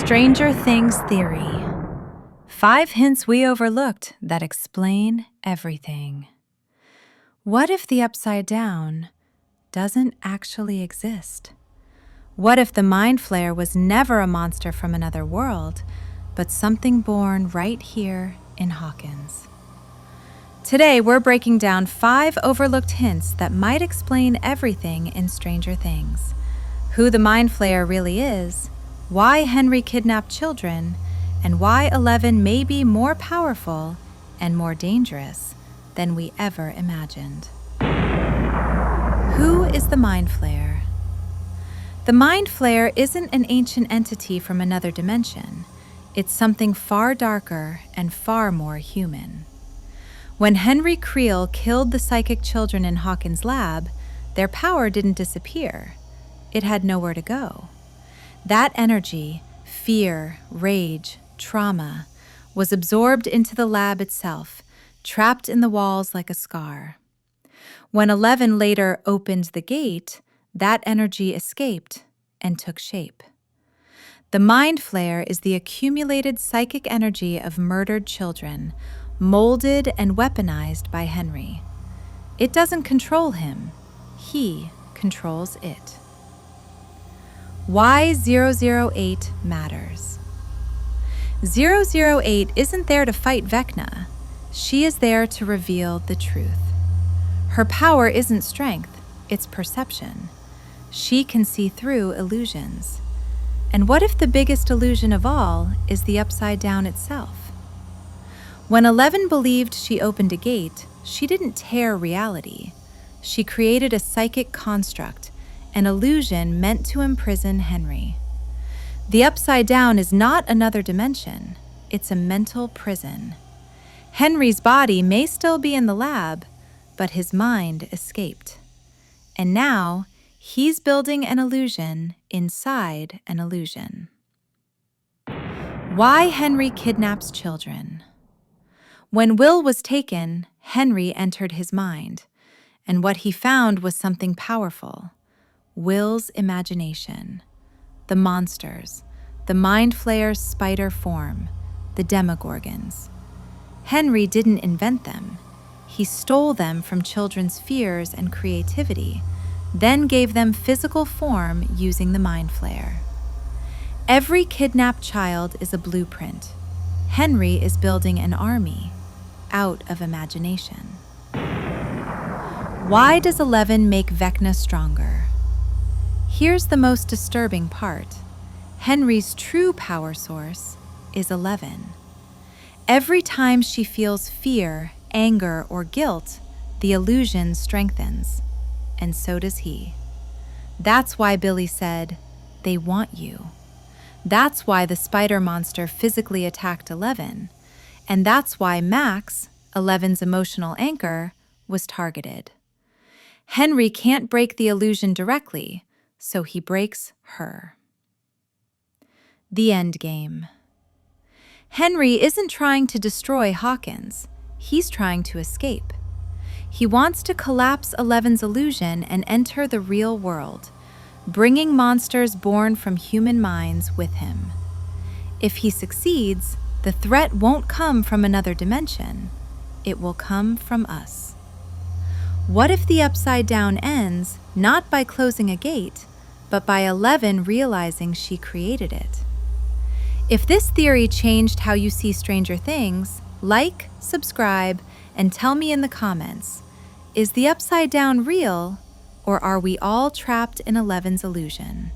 Stranger Things Theory. 5 hints we overlooked that explain everything. What if the Upside Down doesn't actually exist? What if the Mind Flayer was never a monster from another world, but something born right here in Hawkins? Today, we're breaking down 5 overlooked hints that might explain everything in Stranger Things. Who the Mind Flayer really is, why Henry kidnapped children, and why 11 may be more powerful and more dangerous than we ever imagined. Who is the Mind Flayer? The Mind Flayer isn't an ancient entity from another dimension. It's something far darker and far more human. When Henry Creel killed the psychic children in Hawkins' lab, their power didn't disappear. It had nowhere to go. That energy, fear, rage, trauma, was absorbed into the lab itself, trapped in the walls like a scar. When 11 later opened the gate, that energy escaped and took shape. The Mind Flayer is the accumulated psychic energy of murdered children, molded and weaponized by Henry. It doesn't control him. He controls it. Why 008 matters. 008 isn't there to fight Vecna. She is there to reveal the truth. Her power isn't strength, it's perception. She can see through illusions. And what if the biggest illusion of all is the Upside Down itself? When 11 believed she opened a gate, she didn't tear reality. She created a psychic construct, an illusion meant to imprison Henry. The Upside Down is not another dimension. It's a mental prison. Henry's body may still be in the lab, but his mind escaped. And now, he's building an illusion inside an illusion. Why Henry kidnaps children. When Will was taken, Henry entered his mind, and what he found was something powerful. Will's imagination, the monsters, the Mind Flayer's spider form, the Demogorgons. Henry didn't invent them. He stole them from children's fears and creativity, then gave them physical form using the Mind Flayer. Every kidnapped child is a blueprint. Henry is building an army out of imagination. Why does 11 make Vecna stronger? Here's the most disturbing part. Henry's true power source is 11. Every time she feels fear, anger, or guilt, the illusion strengthens, and so does he. That's why Billy said, "They want you." That's why the spider monster physically attacked 11, and that's why Max, 11's emotional anchor, was targeted. Henry can't break the illusion directly, so he breaks her. The Endgame. Henry isn't trying to destroy Hawkins. He's trying to escape. He wants to collapse 11's illusion and enter the real world, bringing monsters born from human minds with him. If he succeeds, the threat won't come from another dimension. It will come from us. What if the Upside Down ends not by closing a gate, but by 11 realizing she created it? If this theory changed how you see Stranger Things, like, subscribe, and tell me in the comments, is the Upside Down real, or are we all trapped in 11's illusion?